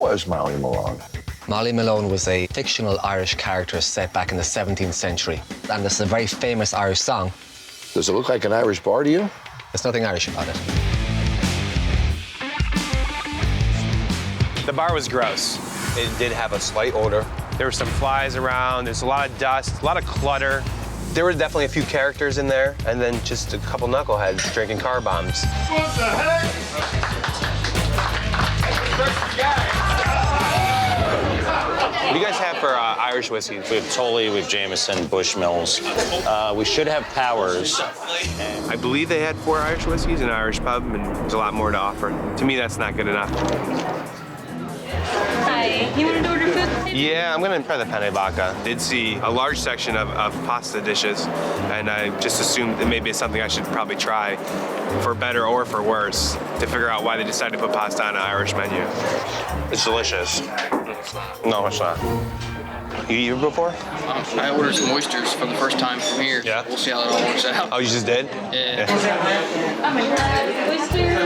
Was Molly Malone? Molly Malone was a fictional Irish character set back in the 17th century. And this is a very famous Irish song. Does it look like an Irish bar to you? There's nothing Irish about it. The bar was gross. It did have a slight odor. There were some flies around, there's a lot of dust, a lot of clutter. There were definitely a few characters in there, and then just a couple knuckleheads drinking car bombs. What the heck? What do you guys have for Irish whiskeys? We have Tully, we have Jameson, Bushmills. We should have Powers. I believe they had 4 Irish whiskeys in an Irish pub, and there's a lot more to offer. To me, that's not good enough. Hi, you want to order food? Yeah, I'm gonna try the penne vodka. Did see a large section of pasta dishes, and I just assumed that maybe it's something I should probably try, for better or for worse, to figure out why they decided to put pasta on an Irish menu. It's delicious. No, it's not. You eat it before? I ordered some oysters for the first time from here. Yeah? We'll see how that all works out. Oh, you just did? Yeah. Oh my God, oysters.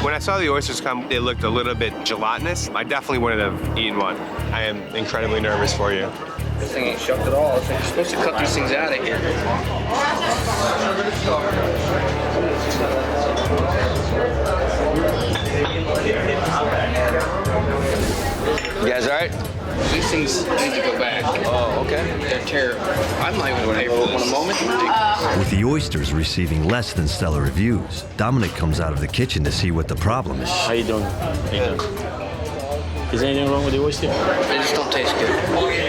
When I saw the oysters come, it looked a little bit gelatinous. I definitely wouldn't have eaten one. I am incredibly nervous for you. This thing ain't shucked at all. You're supposed to cut these things out of here. You guys all right? These things need to go back. Oh, okay. They're terrible. I'm not even going to pay for one a moment. With the oysters receiving less than stellar reviews, Dominic comes out of the kitchen to see what the problem is. How you doing? Is there anything wrong with the oyster? They just don't taste good.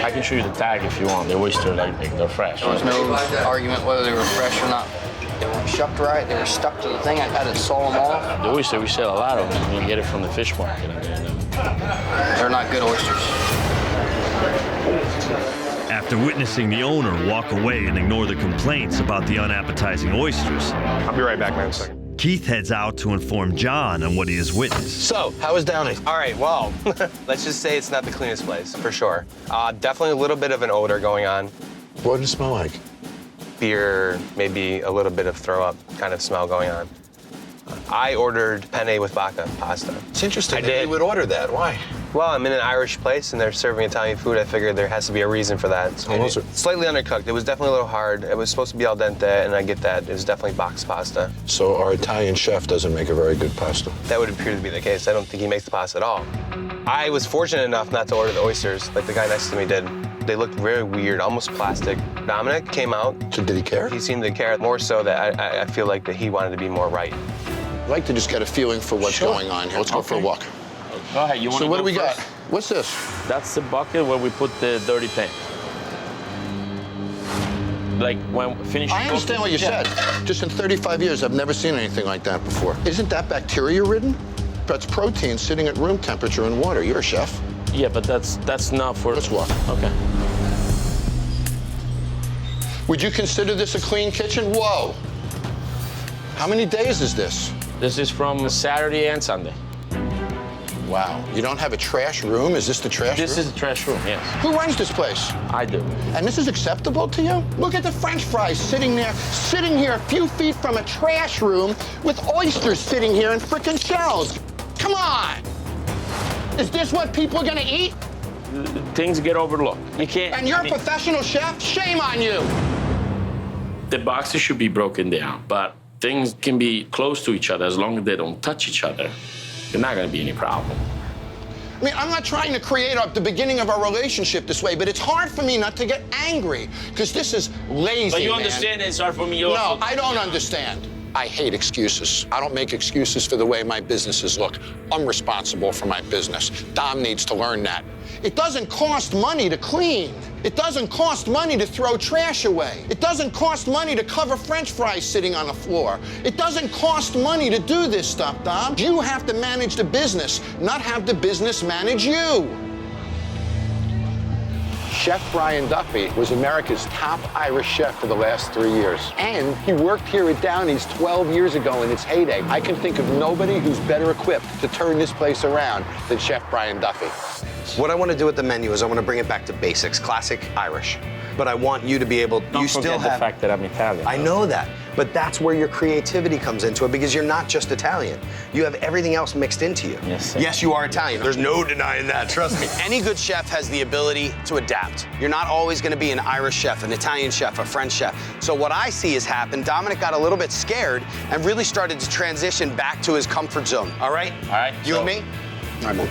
I can show you the tag if you want. The oyster, like they're fresh. There was no argument whether they were fresh or not. They weren't shucked right. They were stuck to the thing. I had to saw them off. The oyster, we sell a lot of them. You get it from the fish market. They're not good oysters. After witnessing the owner walk away and ignore the complaints about the unappetizing oysters, I'll be right back, man. Keith heads out to inform John on what he has witnessed. So, how was Downey? All right, well, let's just say it's not the cleanest place, for sure. Definitely a little bit of an odor going on. What did it smell like? Beer, maybe a little bit of throw-up kind of smell going on. I ordered penne with vodka pasta. It's interesting I that did. you would order that. Why? Well, I'm in an Irish place and they're serving Italian food. I figured there has to be a reason for that. So How was it? Slightly undercooked. It was definitely a little hard. It was supposed to be al dente, and I get that. It was definitely box pasta. So our Italian chef doesn't make a very good pasta. That would appear to be the case. I don't think he makes the pasta at all. I was fortunate enough not to order the oysters like the guy next to me did. They looked very weird, almost plastic. Dominic came out. So did he care? He seemed to care more so that I feel like that he wanted to be more right. I'd like to just get a feeling for what's going on here. Let's go for a walk. Go ahead. You want So to what go do we got? first? What's this? That's the bucket where we put the dirty paint. Like when finish. I understand what you said. Just in 35 years, I've never seen anything like that before. Isn't that bacteria-ridden? That's protein sitting at room temperature in water. You're a chef. Yeah, but that's not for. Let's walk. Okay. Would you consider this a clean kitchen? Whoa. How many days is this? This is from Saturday and Sunday. Wow. You don't have a trash room? Is this the trash room? This is the trash room, yes. Who runs this place? I do. And this is acceptable to you? Look at the French fries sitting there, sitting here a few feet from a trash room with oysters sitting here in frickin' shells. Come on! Is this what people are gonna eat? Things get overlooked. You can't. And you're a professional chef? Shame on you! The boxes should be broken down, but things can be close to each other as long as they don't touch each other. There's not gonna be any problem. I mean, I'm not trying to create the beginning of our relationship this way, but it's hard for me not to get angry, because this is lazy, But you man. understand it's hard for me. No, I don't understand. I hate excuses. I don't make excuses for the way my businesses look. I'm responsible for my business. Dom needs to learn that. It doesn't cost money to clean. It doesn't cost money to throw trash away. It doesn't cost money to cover French fries sitting on the floor. It doesn't cost money to do this stuff, Dom. You have to manage the business, not have the business manage you. Chef Brian Duffy was America's top Irish chef for the last 3 years. And he worked here at Downey's 12 years ago in its heyday. I can think of nobody who's better equipped to turn this place around than Chef Brian Duffy. What I want to do with the menu is I want to bring it back to basics, classic Irish. But I want you to be able, Don't you still forget have the fact that I'm Italian. I know that. But that's where your creativity comes into it because you're not just Italian. You have everything else mixed into you. Yes, sir. Yes, you are Italian. There's no denying that, trust me. Any good chef has the ability to adapt. You're not always gonna be an Irish chef, an Italian chef, a French chef. So what I see has happened, Dominic got a little bit scared and really started to transition back to his comfort zone, all right? All right. You and me? All right, man.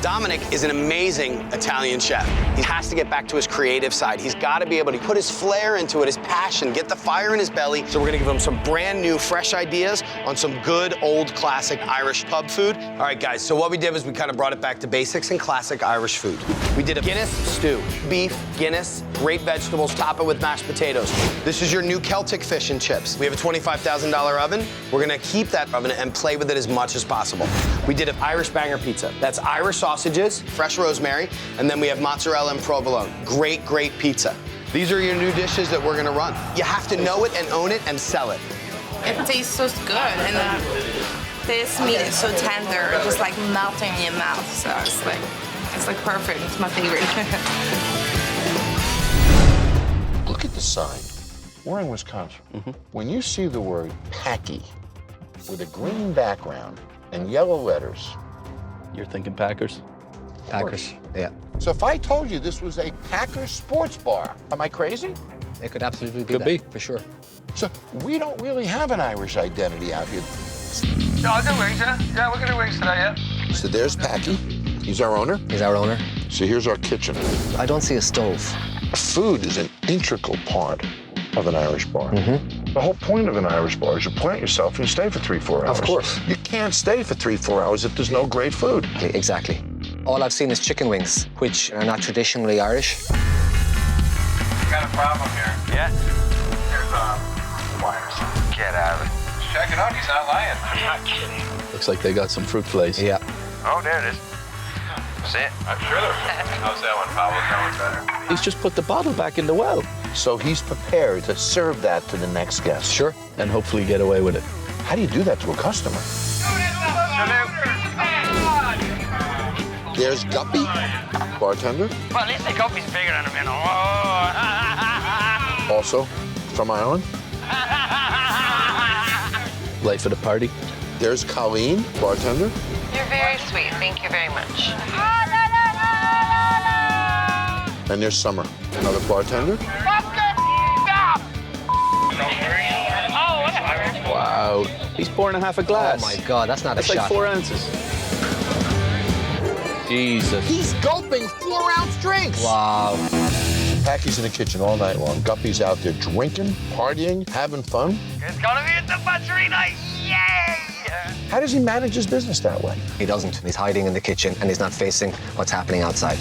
Dominic is an amazing Italian chef. He has to get back to his creative side. He's got to be able to put his flair into it, his passion, get the fire in his belly. So we're gonna give him some brand new, fresh ideas on some good, old, classic Irish pub food. All right, guys, so what we did was we kind of brought it back to basics and classic Irish food. We did a Guinness stew. Beef, Guinness, great vegetables, top it with mashed potatoes. This is your new Celtic fish and chips. We have a $25,000 oven. We're gonna keep that oven and play with it as much as possible. We did an Irish banger pizza. That's Irish sausages, fresh rosemary, and then we have mozzarella and provolone. Great, great pizza. These are your new dishes that we're gonna run. You have to know it and own it and sell it. It tastes so good, and this meat is so tender, just like melting in your mouth. So it's like perfect. It's my favorite. Look at the sign. We're in Wisconsin. When you see the word Packy with a green background and yellow letters, You're thinking Packers? Packers, yeah. so if I told you this was a Packers sports bar, am I crazy? It could absolutely be Could that, be. for sure. So we don't really have an Irish identity out here. No, I'll do wings, yeah? Yeah, we're gonna do wings today, yeah? So there's Packy. He's our owner. He's our owner. So here's our kitchen. I don't see a stove. Food is an integral part of an Irish bar. The whole point of an Irish bar is you plant yourself and you stay for 3-4 hours. Of course. You can't stay for 3-4 hours if there's no great food. Exactly. All I've seen is chicken wings, which are not traditionally Irish. We got a problem here. Yeah? There's wires. Get out of it. Check it out, he's not lying. I'm not kidding. Looks like they got some fruit fillets. Yeah. Oh, there it is. See it? I'm sure they're How's that one, Pablo? That one better? He's just put the bottle back in the well. So he's prepared to serve that to the next guest. Sure. And hopefully get away with it. How do you do that to a customer? There's Guppy, bartender, Well, at least the guppy's bigger than him, you know. also from Ireland. Late for the party. There's Colleen, bartender. You're very sweet. Thank you very much. And there's Summer, another bartender. Wow. He's pouring a half a glass. Oh my God, that's not That's a like shot. 4 ounces. Jesus. He's gulping 4-ounce drinks. Wow. Packy's in the kitchen all night long. Guppy's out there drinking, partying, having fun. It's gonna be a debauchery night. Yay! How does he manage his business that way? He doesn't. He's hiding in the kitchen and he's not facing what's happening outside.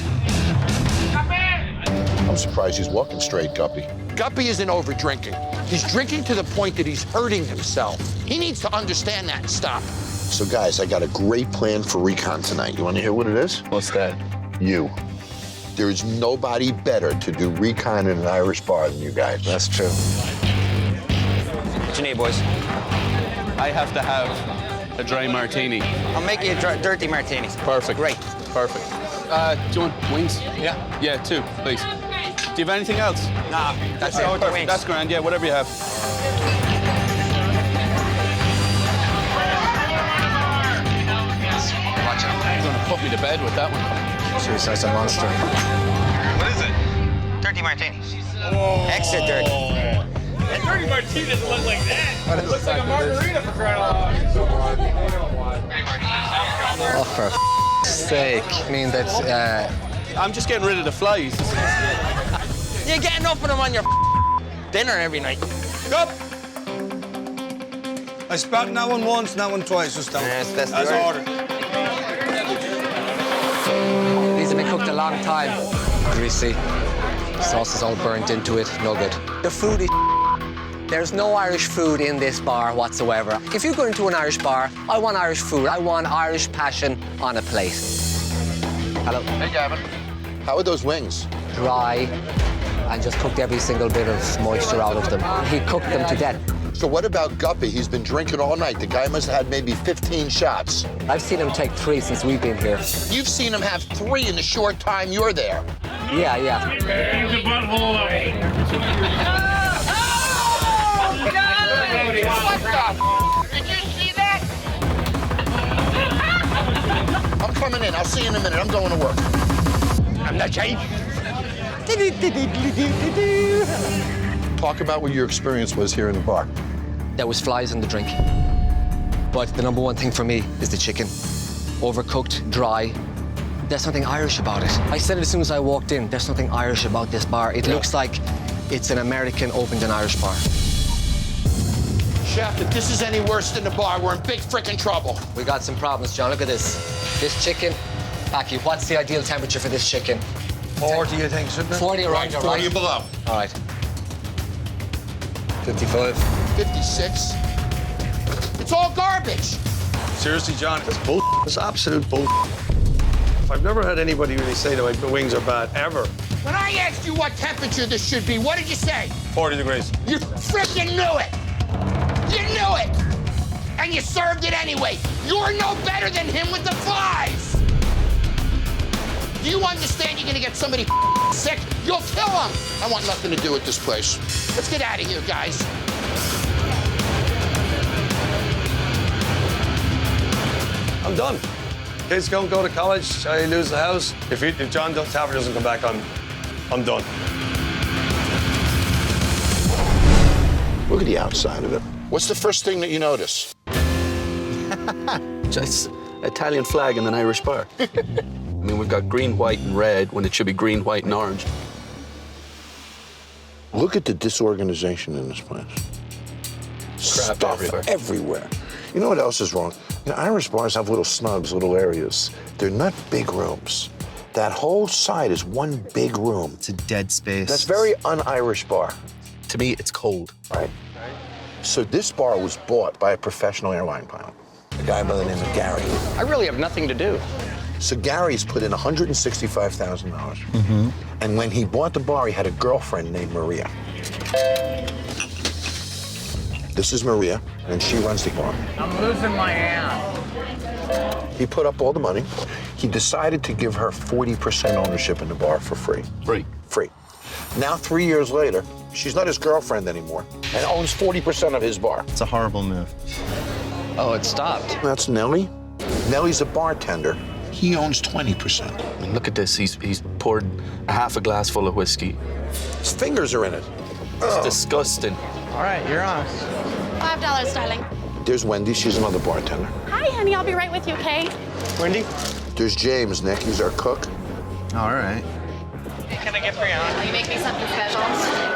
I'm surprised he's walking straight, Guppy. Guppy isn't over drinking. He's drinking to the point that he's hurting himself. He needs to understand that and stop. So guys, I got a great plan for Recon tonight. You want to hear what it is? What's that? You. There is nobody better to do Recon in an Irish bar than you guys. That's true. What you need, boys? I have to have a dry martini. I'll make you a dirty martini. Perfect. Great. Perfect. Do you want wings? Yeah. Yeah, 2, please. Do you have anything else? Nah, that's it. Oh, With the perfect. wings. That's grand. Yeah, whatever you have. Watch out. You're gonna put me to bed with that one. Suicide's a monster. What is it? Dirty martini. Extra dirty. A dirty martini doesn't look like that. It looks like a margarita for crying out loud. Oh, for sake. I mean, that's, I'm just getting rid of the flies. You're getting enough of them on your dinner every night. Up. I spat in that one once, that one twice, just down. Yes, that's the As order. ordered. these have been cooked a long time. Greasy. Sauce is all burnt into it. No good. The food is There's no Irish food in this bar whatsoever. If you go into an Irish bar, I want Irish food. I want Irish passion on a plate. Hello. Hey, Gavin. How are those wings? Dry, and just cooked every single bit of moisture out of them. He cooked them to death. So what about Guppy? He's been drinking all night. The guy must have had maybe 15 shots. I've seen him take 3 since we've been here. You've seen him have 3 in the short time you're there. Yeah, yeah. What the? Did you see that? I'm coming in. I'll see you in a minute. I'm going to work. I'm not chief. Talk about what your experience was here in the bar. There was flies in the drink. But the number one thing for me is the chicken. Overcooked, dry. There's something Irish about it. I said it as soon as I walked in. There's something Irish about this bar. It looks like it's an American opened an Irish bar. Chef, if this is any worse than the bar, we're in big frickin' trouble. We got some problems, John. Look at this. This chicken, Paki, what's the ideal temperature for this chicken? 40, you think, shouldn't it? 40 around, Right, 40 right? or below. All right. 55. 56. It's all garbage. Seriously, John, it's bull. It's absolute bull. I've never had anybody really say that my wings are bad, ever. When I asked you what temperature this should be, what did you say? 40 degrees. You frickin' knew it. You knew it. And you served it anyway. You're no better than him with the flies. Do you understand you're gonna get somebody sick? You'll kill him. I want nothing to do with this place. Let's get out of here, guys. I'm done. Kids don't go to college, I lose the house. If Jon Taffer doesn't come back, I'm done. Look at the outside of it. What's the first thing that you notice? Just Italian flag in an Irish bar. I mean, we've got green, white, and red when it should be green, white, and orange. Look at the disorganization in this place. Crap Stuff everywhere. You know what else is wrong? You know, Irish bars have little snubs, little areas. They're not big rooms. That whole side is one big room. It's a dead space. That's very un-Irish bar. To me, it's cold. Right. So this bar was bought by a professional airline pilot, a guy by the name of Gary. I really have nothing to do. So Gary's put in $165,000. And when he bought the bar, he had a girlfriend named Maria. This is Maria, and she runs the bar. I'm losing my hand. He put up all the money. He decided to give her 40% ownership in the bar for free. Free. Now, 3 years later, she's not his girlfriend anymore and owns 40% of his bar. It's a horrible move. Oh, it stopped. That's Nellie. Nellie's a bartender. He owns 20%. I mean, look at this. He's poured a half a glass full of whiskey. His fingers are in it. It's disgusting. All right, you're on. $5, darling. There's Wendy. She's another bartender. Hi, honey. I'll be right with you, okay? Wendy? There's James, Nick. He's our cook. All right. Can I get for you? Will you make me something special?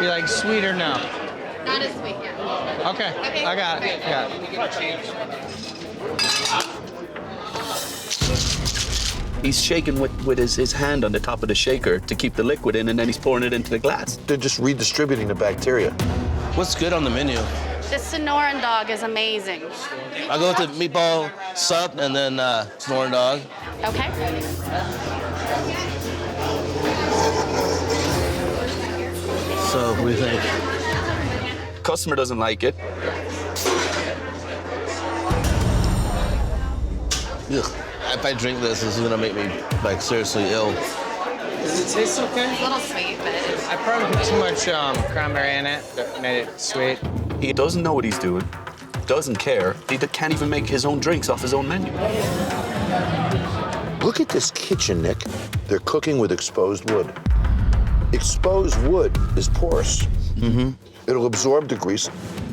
Be like sweet or no? Not as sweet, yeah. Okay. I got it. He's shaking with his hand on the top of the shaker to keep the liquid in, and then he's pouring it into the glass. They're just redistributing the bacteria. What's good on the menu? The Sonoran dog is amazing. I'll go with the meatball sub and then Sonoran dog. Okay. So, what do you think? Customer doesn't like it. Ugh. If I drink this is gonna make me like seriously ill. Does it taste okay? It's a little sweet, but I probably put too much cranberry in it that made it sweet. He doesn't know what he's doing, doesn't care. He can't even make his own drinks off his own menu. Look at this kitchen, Nick. They're cooking with exposed wood. Exposed wood is porous. It'll absorb the grease.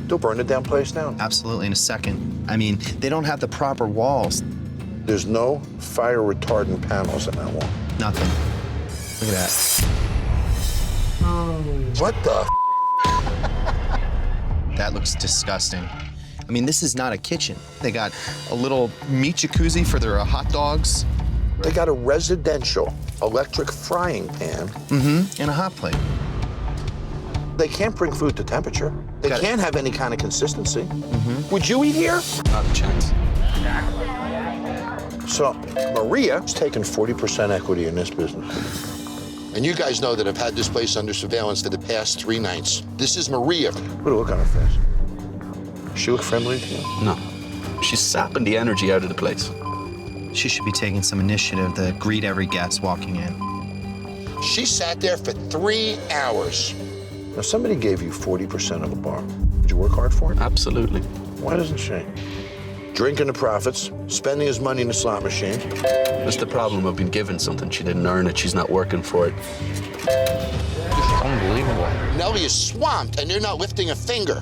They'll burn the damn place down. Absolutely, in a second. I mean, they don't have the proper walls. There's no fire retardant panels in that wall. Nothing. Look at that. What the? That looks disgusting. I mean, this is not a kitchen. They got a little meat jacuzzi for their hot dogs. They got a residential electric frying pan. And a hot plate. They can't bring food to temperature. They can't have any kind of consistency. Would you eat here? Not a chance. So Maria's taken 40% equity in this business. And you guys know that I've had this place under surveillance for the past 3 nights. This is Maria. What a look on her face. She look friendly to you? No. She's sapping the energy out of the place. She should be taking some initiative to greet every guest walking in. She sat there for 3 hours. Now, somebody gave you 40% of a bar. Would you you work hard for it? Absolutely. Why doesn't she? Drinking the profits, spending his money in the slot machine. That's the problem. I've been given something. She didn't earn it. She's not working for it. Unbelievable. Nellie is swamped, and they're not lifting a finger.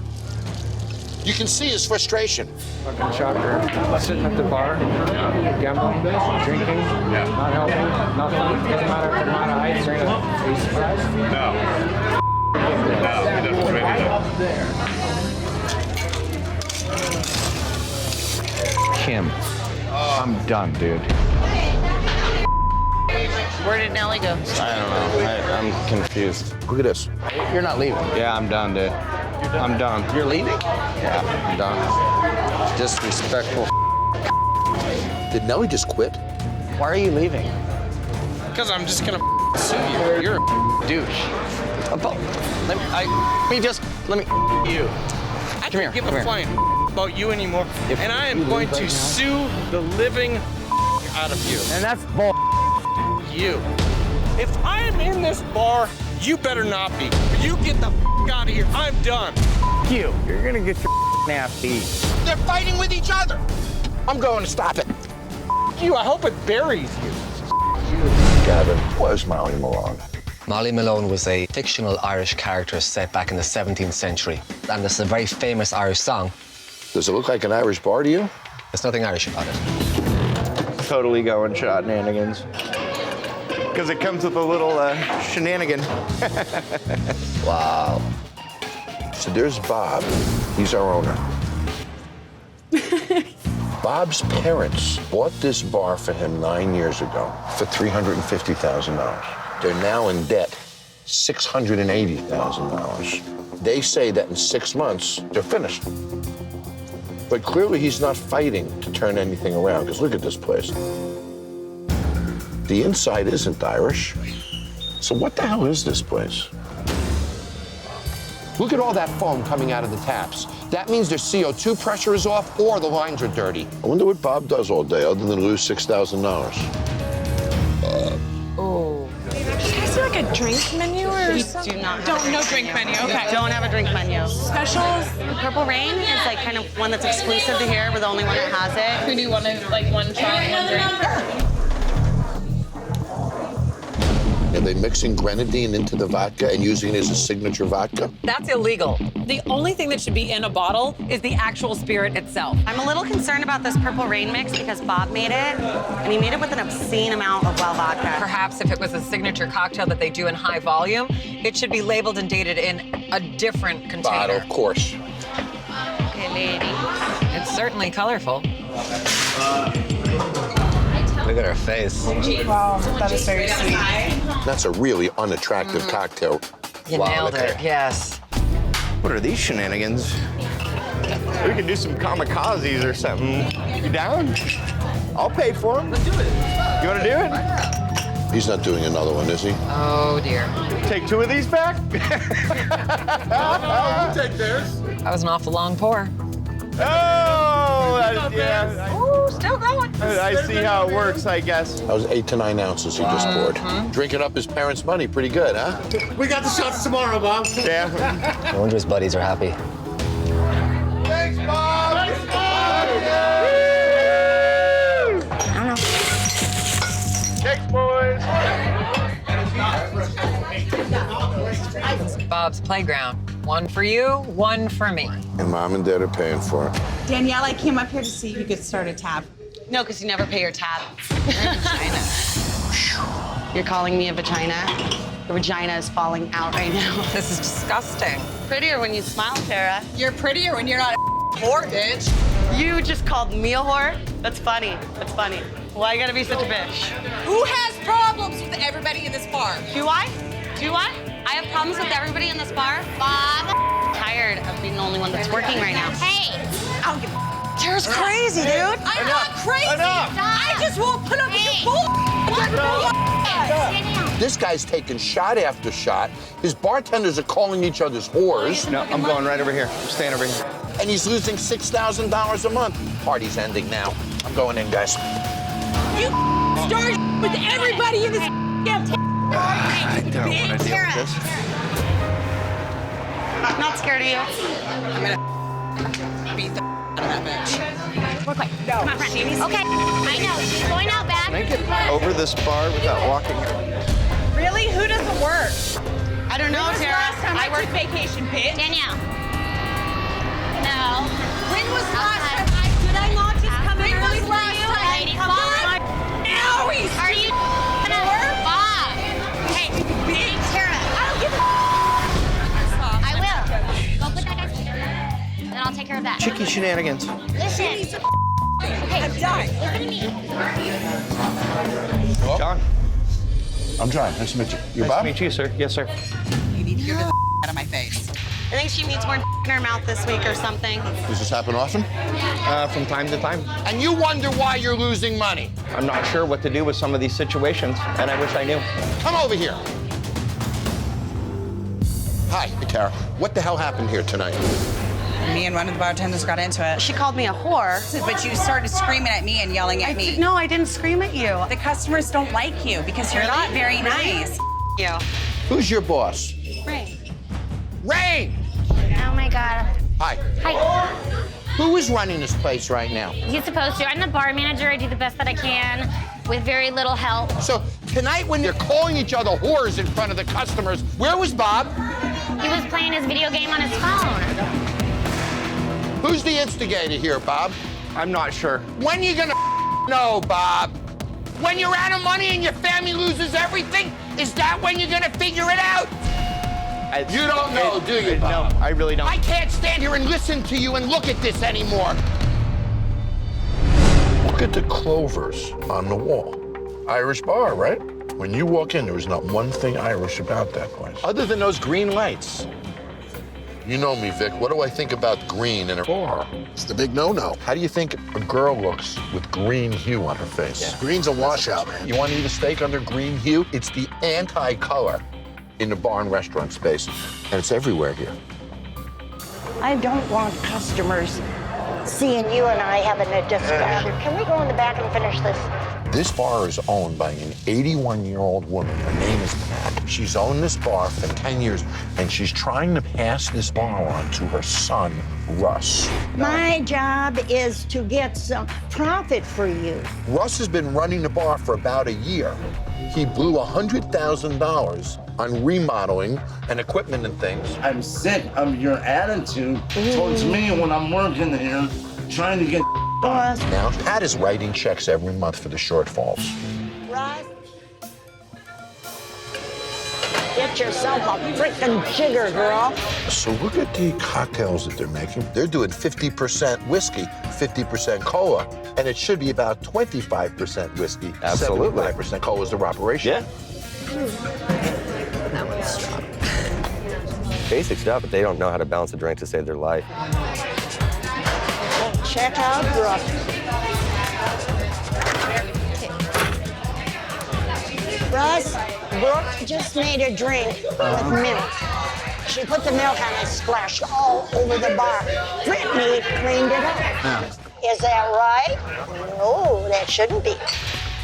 You can see his frustration. Fucking shocker. Sitting at the bar, gambling, drinking, not helping, nothing. Doesn't matter if the amount of ice or anything. Are you surprised? No. No, he doesn't really know. Kim, I'm done, dude. Where did Nellie go? I don't know. I'm confused. Look at this. You're not leaving. Yeah, I'm done, dude. I'm done. You're leaving? Yeah, I'm done. Disrespectful. Did Nellie just quit? Why are you leaving? Because I'm just gonna sue you. You're a douche. Let me you. I don't give a flying about you anymore, and I am going to sue the living out of you. And that's bull. You. If I am in this bar, you better not be. You get the out of here. I'm done. You. You're gonna get your ass beat. They're fighting with each other. I'm going to stop it. You. I hope it buries you. Gavin, where's Molly Malone? Molly Malone was a fictional Irish character set back in the 17th century. And it's a very famous Irish song. Does it look like an Irish bar to you? There's nothing Irish about it. Totally going shenanigans. Because it comes with a little shenanigan. Wow. So there's Bob. He's our owner. Bob's parents bought this bar for him 9 years ago for $350,000. They're now in debt $680,000. They say that in 6 months, they're finished. But clearly he's not fighting to turn anything around, because look at this place. The inside isn't Irish. So what the hell is this place? Look at all that foam coming out of the taps. That means their CO2 pressure is off or the lines are dirty. I wonder what Bob does all day other than lose $6,000. Oh. Do you guys do like a drink menu or something? Do not Don't, no drink menu, okay. Don't have a drink menu. Specials? Purple Rain is like kind of one that's exclusive to here. We're the only one that has it. Who do you want to, like one shot and one drink? Are they mixing grenadine into the vodka and using it as a signature vodka? That's illegal. The only thing that should be in a bottle is the actual spirit itself. I'm a little concerned about this Purple Rain mix because Bob made it, and he made it with an obscene amount of wild vodka. Perhaps if it was a signature cocktail that they do in high volume, it should be labeled and dated in a different container. Bottle, of course. Okay, lady. It's certainly colorful. Look at her face. Wow, that is very sweet. That's a really unattractive cocktail. You nailed it, yes. What are these shenanigans? We could do some kamikazes or something. You down? I'll pay for them. Let's do it. You want to do it? He's not doing another one, is he? Oh, dear. Take 2 of these back? No, you take theirs. That was an awful long pour. Oh, yeah. Ooh, still going. I see how it works, I guess. That was 8 to 9 ounces he just poured. Drinking up his parents' money pretty good, huh? We got the shots tomorrow, Bob. Yeah. I wonder his buddies are happy. Thanks, Bob. Thanks, Bob. I don't know. Thanks, boys. Bob's Playground. One for you, one for me. And Mom and Dad are paying for it. Danielle, I came up here to see if you could start a tab. No, because you never pay your tab. You're calling me a vagina? The vagina is falling out right now. This is disgusting. Prettier when you smile, Tara. You're prettier when you're not a whore, bitch. You just called me a whore? That's funny. That's funny. Why you gotta be such a bitch? Who has problems with everybody in this bar? Do I? Do I? I have problems with everybody in this bar? Bob? I'm tired of being the only one that's working right now. Hey! I don't give a Tara's crazy, dude. I'm not crazy. I just won't put up with your bull. This guy's taking shot after shot. His bartenders are calling each other's whores. No, I'm going right over here. I'm staying over here. And he's losing $6,000 a month. Party's ending now. I'm going in, guys. You started with everybody in this damn town. I don't want to deal with this. I'm not scared of you. I'm gonna beat the out of that bitch. We're quick. No, Come on, friend. she needs to- Okay, I know. She's going out back. Can I get over this bar without walking? Really? Who doesn't work? I don't know, When was the Tara. last time I took vacation, bitch? Danielle. No. When was the last Outside. time did I not just come in early was for last you? time? Lady, come on. Now he's Are you gonna Bob? Hey, bitch. Tara. I don't give a I will. Go put that guy's finger. Then I'll take care of that. Chicky shenanigans. Listen. Okay. I'm done. Listen to me. John. I'm John. Nice to meet you. You're Nice Bob? to meet you, sir. Yes, sir. You need to get the out of my face. I think she needs more in her mouth this week or something. Does this happen often? From time to time. And you wonder why you're losing money. I'm not sure what to do with some of these situations, and I wish I knew. Come over here. Hi, Tara. What the hell happened here tonight? Me and one of the bartenders got into it. She called me a whore. But you started screaming at me and yelling at me. No, I didn't scream at you. The customers don't like you because you're not very nice. You. Who's your boss? Ray. Rain! Oh my God. Hi. Hi. Who is running this place right now? He's supposed to. I'm the bar manager. I do the best that I can with very little help. So tonight when you're calling each other whores in front of the customers, where was Bob? He was playing his video game on his phone. Who's the instigator here, Bob? I'm not sure. When you gonna know, Bob? When you're out of money and your family loses everything? Is that when you're gonna figure it out? You don't know, do you, Bob? No, I really don't. I can't stand here and listen to you and look at this anymore. Look at the clovers on the wall. Irish bar, right? When you walk in, there was not one thing Irish about that place. Other than those green lights. You know me, Vic. What do I think about green in a bar? It's the big no-no. How do you think a girl looks with green hue on her face? Yeah. Green's a washout, man. You want to eat a steak under green hue? It's the anti-color in the bar and restaurant space, and it's everywhere here. I don't want customers seeing you and I having a discussion. Can we go in the back and finish this? This bar is owned by an 81-year-old woman. Her name is Pat. She's owned this bar for 10 years, and she's trying to pass this bar on to her son, Russ. My job is to get some profit for you. Russ has been running the bar for about a year. He blew $100,000 on remodeling and equipment and things. I'm sick of your attitude towards me when I'm working here, trying to get Boss. Now, Pat is writing checks every month for the shortfalls. Russ, get yourself a freaking jigger, girl. So look at the cocktails that they're making. They're doing 50% whiskey, 50% cola, and it should be about 25% whiskey, Absolutely. 75% cola is their operation. Yeah. That one's strong. Basic stuff, but they don't know how to balance a drink to save their life. Check out Brooke. Russ, Brooke just made a drink with milk. She put the milk on and splashed all over the bar. Brittany cleaned it up. Is that right? No, that shouldn't be.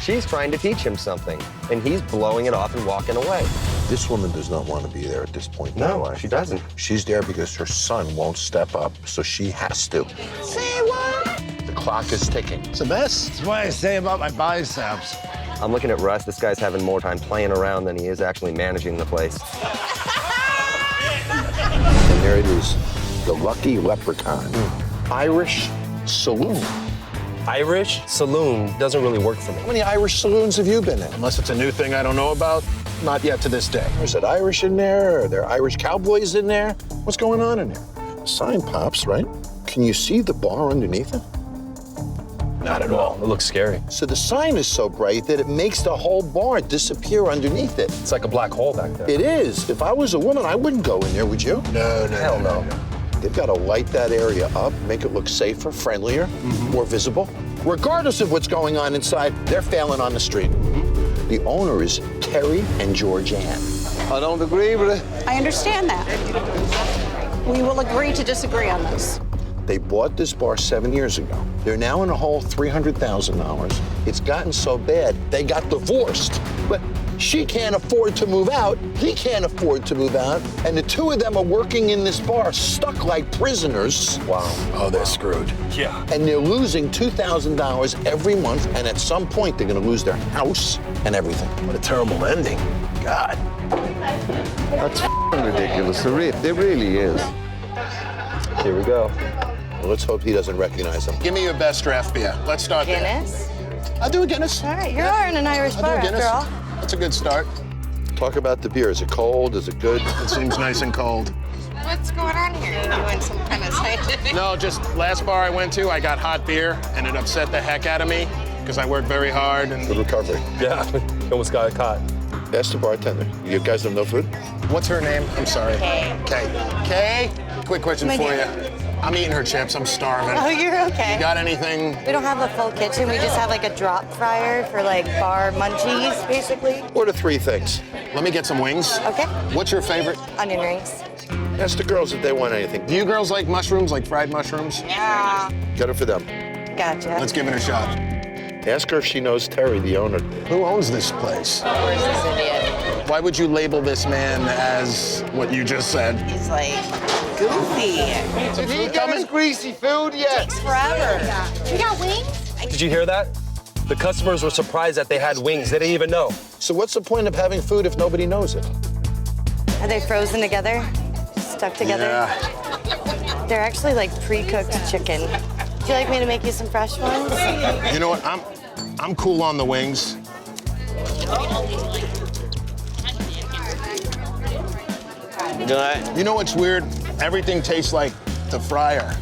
She's trying to teach him something, and he's blowing it off and walking away. This woman does not want to be there at this point in her No, life. she doesn't. She's there because her son won't step up, so she has to. Say what? The clock is ticking. It's a mess. That's what I say about my biceps. I'm looking at Russ. This guy's having more time playing around than he is actually managing the place. And there it is, the Lucky Leprechaun. Irish Saloon. Irish saloon doesn't really work for me. How many Irish saloons have you been in? Unless it's a new thing I don't know about, not yet to this day. Is it Irish in there? Are there Irish cowboys in there? What's going on in there? The sign pops, right? Can you see the bar underneath it? Not at all. It looks scary. So the sign is so bright that it makes the whole bar disappear underneath it. It's like a black hole back there. It is. If I was a woman, I wouldn't go in there, would you? No, Hell no. They've got to light that area up, make it look safer, friendlier, more visible. Regardless of what's going on inside, they're failing on the street. The owner is Terry and Georgianne. I don't agree with it. I understand that. We will agree to disagree on this. They bought this bar 7 years ago. They're now in a hole $300,000. It's gotten so bad, they got divorced. But She can't afford to move out. He can't afford to move out. And the two of them are working in this bar, stuck like prisoners. Wow. Oh, they're screwed. Yeah. And they're losing $2,000 every month. And at some point, they're going to lose their house and everything. What a terrible ending. God. That's ridiculous. It really is. Here we go. Well, let's hope he doesn't recognize them. Give me your best draft beer. Let's start Guinness? there. I'll do a Guinness. All right, you are in an Irish bar after all. That's a good start. Talk about the beer. Is it cold? Is it good? It seems nice and cold. What's going on here? Are you doing some kind of scientific? No, just last bar I went to, I got hot beer, and it upset the heck out of me because I worked very hard. And Good recovery. yeah, almost got caught. Ask the bartender. You guys have no food? What's her name? I'm sorry. Kay. Kay? Quick question My for dear. you. I'm eating her chips. I'm starving. Oh, you're okay. You got anything? We don't have a full kitchen. We just have like a drop fryer for like bar munchies, basically. Order 3 things. Let me get some wings. Okay. What's your favorite? Onion rings. Ask the girls if they want anything. Do you girls like mushrooms, like fried mushrooms? Yeah. Get it for them. Gotcha. Let's give it a shot. Ask her if she knows Terry, the owner. Who owns this place? Where's this idiot? Why would you label this man as what you just said? He's like goofy. Did he get his greasy food yet? Takes forever. We got wings? Did you hear that? The customers were surprised that they had wings. They didn't even know. So what's the point of having food if nobody knows it? Are they frozen together? Stuck together? Yeah. They're actually like pre-cooked chicken. Would you like me to make you some fresh ones? You know what? I'm cool on the wings. You know what's weird? Everything tastes like the fryer.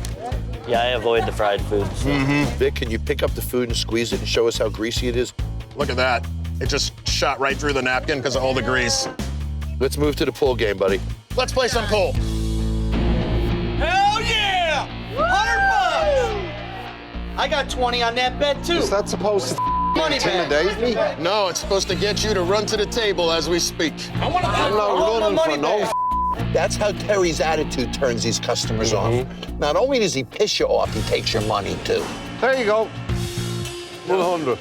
Yeah, I avoid the fried foods. Vic, can you pick up the food and squeeze it and show us how greasy it is? Look at that. It just shot right through the napkin because of all the grease. Let's move to the pool game, buddy. Let's play some pool. Hell yeah! 100 bucks! I got 20 on that bet too. Is that supposed to Money intimidate me? No, it's supposed to get you to run to the table as we speak. I want to I'm not running for no. That's how Terry's attitude turns these customers off. Not only does he piss you off, he takes your money too. There you go. 100.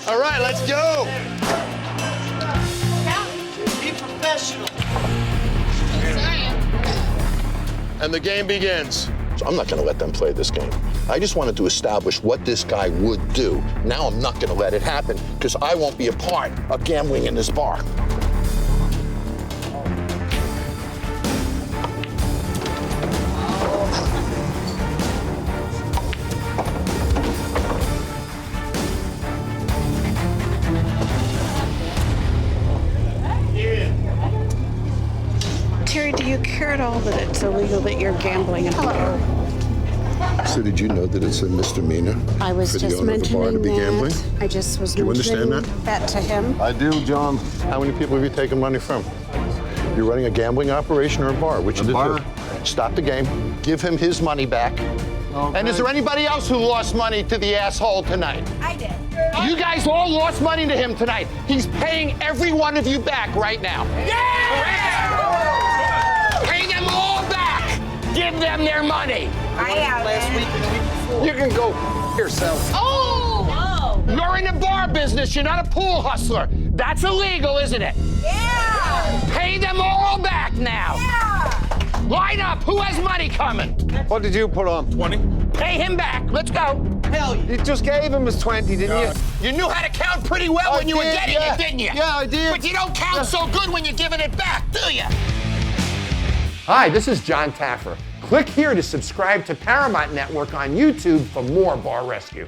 All right, let's go. Be professional. And the game begins. So I'm not going to let them play this game. I just wanted to establish what this guy would do. Now I'm not going to let it happen because I won't be a part of gambling in this bar. Terry, do you care at all that it's illegal that you're gambling in a bar? So did you know that it's a misdemeanor I was for the just owner of a bar to be mentioning gambling? that. I just was Do you mentioning understand that to him. I do, John. How many people have you taken money from? You're running a gambling operation or a bar? Which of the two? Stop the game. Give him his money back. Okay. And is there anybody else who lost money to the asshole tonight? I did. You guys all lost money to him tonight. He's paying every one of you back right now. Yeah! Pay them all back. Give them their money. I have last week and the week before. You can go yourself. Oh! You're in the bar business. You're not a pool hustler. That's illegal, isn't it? Yeah! Pay them all back now. Yeah! Line up. Who has money coming? What did you put on? 20. Pay him back. Let's go. Hell yeah. You just gave him his 20, didn't you? You knew how to count pretty well when you were getting it, didn't you? Yeah, I did. But you don't count so good when you're giving it back, do you? Hi, this is Jon Taffer. Click here to subscribe to Paramount Network on YouTube for more Bar Rescue.